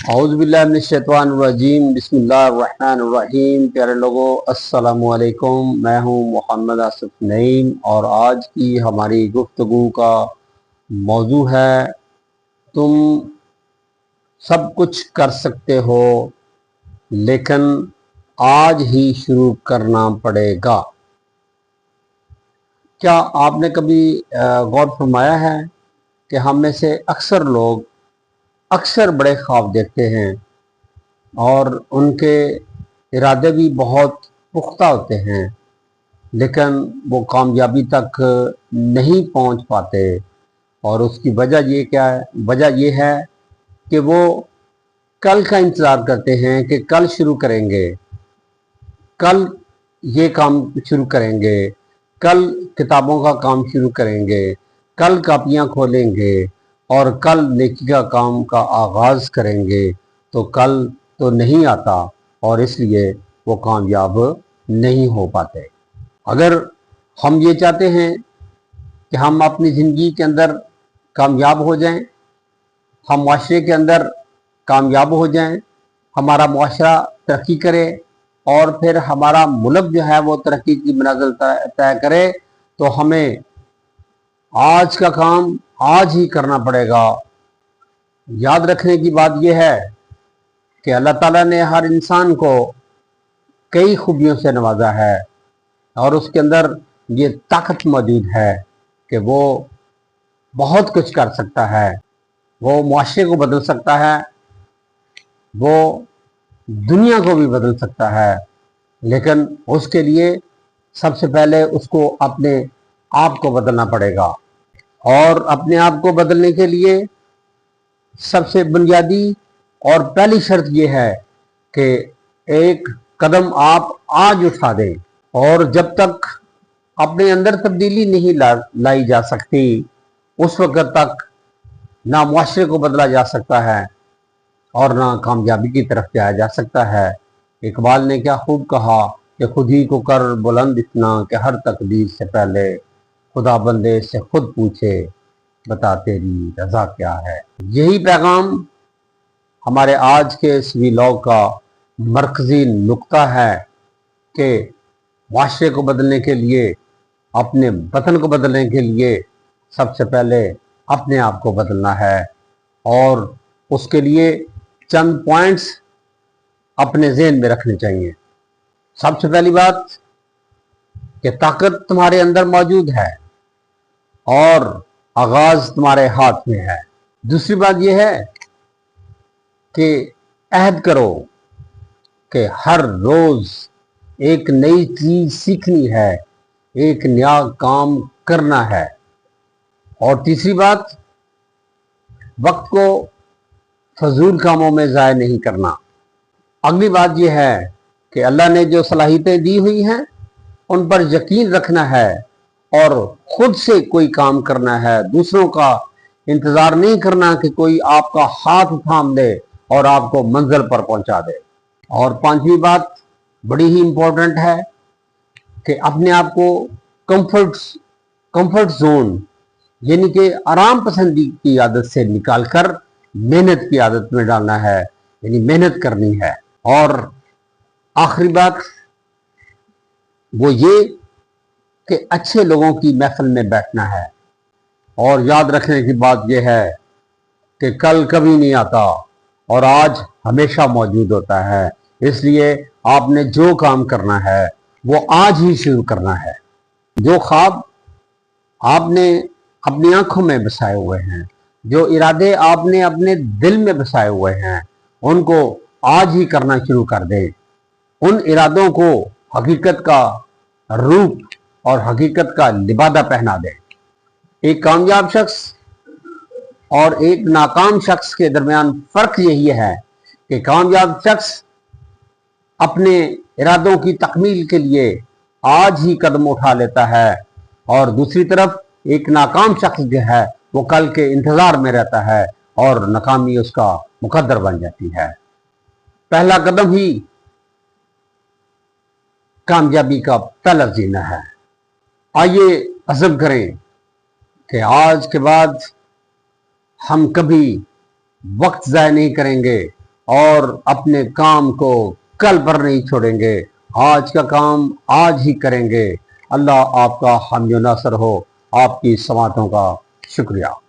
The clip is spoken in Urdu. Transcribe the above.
اعوذ باللہ من الشیطان الرجیم بسم اللہ الرحمن الرحیم۔ پیارے لوگوں السلام علیکم، میں ہوں محمد آصف نعیم اور آج کی ہماری گفتگو کا موضوع ہے تم سب کچھ کر سکتے ہو لیکن آج ہی شروع کرنا پڑے گا۔ کیا آپ نے کبھی غور فرمایا ہے کہ ہم میں سے اکثر لوگ بڑے خواب دیکھتے ہیں اور ان کے ارادے بھی بہت پختہ ہوتے ہیں لیکن وہ کامیابی تک نہیں پہنچ پاتے، اور اس کی وجہ یہ کیا ہے؟ وجہ یہ ہے کہ وہ کل کا انتظار کرتے ہیں کہ کل شروع کریں گے، کل یہ کام شروع کریں گے، کل کتابوں کا کام شروع کریں گے، کل کاپیاں کھولیں گے اور کل نیکی کا کام کا آغاز کریں گے، تو کل تو نہیں آتا اور اس لیے وہ کامیاب نہیں ہو پاتے۔ اگر ہم یہ چاہتے ہیں کہ ہم اپنی زندگی کے اندر کامیاب ہو جائیں، ہم معاشرے کے اندر کامیاب ہو جائیں، ہمارا معاشرہ ترقی کرے اور پھر ہمارا ملک جو ہے وہ ترقی کی منزل طے کرے، تو ہمیں آج کا کام آج ہی کرنا پڑے گا۔ یاد رکھنے کی بات یہ ہے کہ اللہ تعالیٰ نے ہر انسان کو کئی خوبیوں سے نوازا ہے اور اس کے اندر یہ طاقت موجود ہے کہ وہ بہت کچھ کر سکتا ہے، وہ معاشرے کو بدل سکتا ہے، وہ دنیا کو بھی بدل سکتا ہے، لیکن اس کے لیے سب سے پہلے اس کو اپنے آپ کو بدلنا پڑے گا، اور اپنے آپ کو بدلنے کے لیے سب سے بنیادی اور پہلی شرط یہ ہے کہ ایک قدم آپ آج اٹھا دیں، اور جب تک اپنے اندر تبدیلی نہیں لائی جا سکتی اس وقت تک نہ معاشرے کو بدلا جا سکتا ہے اور نہ کامیابی کی طرف جایا جا سکتا ہے۔ اقبال نے کیا خوب کہا کہ خود ہی کو کر بلند اتنا کہ ہر تقدیر سے پہلے خدا بندے سے خود پوچھے بتا تیری رضا کیا ہے۔ یہی پیغام ہمارے آج کے اس ویلاگ کا مرکزی نقطہ ہے کہ معاشرے کو بدلنے کے لیے، اپنے وطن کو بدلنے کے لیے سب سے پہلے اپنے آپ کو بدلنا ہے، اور اس کے لیے چند پوائنٹس اپنے ذہن میں رکھنے چاہیے۔ سب سے پہلی بات کہ طاقت تمہارے اندر موجود ہے اور آغاز تمہارے ہاتھ میں ہے۔ دوسری بات یہ ہے کہ عہد کرو کہ ہر روز ایک نئی چیز سیکھنی ہے، ایک نیا کام کرنا ہے۔ اور تیسری بات، وقت کو فضول کاموں میں ضائع نہیں کرنا۔ اگلی بات یہ ہے کہ اللہ نے جو صلاحیتیں دی ہوئی ہیں ان پر یقین رکھنا ہے اور خود سے کوئی کام کرنا ہے، دوسروں کا انتظار نہیں کرنا کہ کوئی آپ کا ہاتھ تھام دے اور آپ کو منزل پر پہنچا دے۔ اور پانچویں بات بڑی ہی امپورٹنٹ ہے کہ اپنے آپ کو کمفرٹ زون یعنی کہ آرام پسندی کی عادت سے نکال کر محنت کی عادت میں ڈالنا ہے، یعنی محنت کرنی ہے۔ اور آخری بات وہ یہ کہ اچھے لوگوں کی محفل میں بیٹھنا ہے، اور یاد رکھنے کی بات یہ ہے کہ کل کبھی نہیں آتا اور آج ہمیشہ موجود ہوتا ہے، اس لیے آپ نے جو کام کرنا ہے وہ آج ہی شروع کرنا ہے۔ جو خواب آپ نے اپنی آنکھوں میں بسائے ہوئے ہیں، جو ارادے آپ نے اپنے دل میں بسائے ہوئے ہیں، ان کو آج ہی کرنا شروع کر دیں۔ ان ارادوں کو حقیقت کا روپ اور حقیقت کا لبادہ پہنا دیں۔ ایک کامیاب شخص اور ایک ناکام شخص کے درمیان فرق یہی ہے کہ کامیاب شخص اپنے ارادوں کی تکمیل کے لیے آج ہی قدم اٹھا لیتا ہے، اور دوسری طرف ایک ناکام شخص جو ہے وہ کل کے انتظار میں رہتا ہے اور ناکامی اس کا مقدر بن جاتی ہے۔ پہلا قدم ہی کامیابی کا پہلا زینہ ہے۔ آئیے عزم کریں کہ آج کے بعد ہم کبھی وقت ضائع نہیں کریں گے، اور اپنے کام کو کل پر نہیں چھوڑیں گے، آج کا کام آج ہی کریں گے۔ اللہ آپ کا حامی و ناصر ہو۔ آپ کی سماعتوں کا شکریہ۔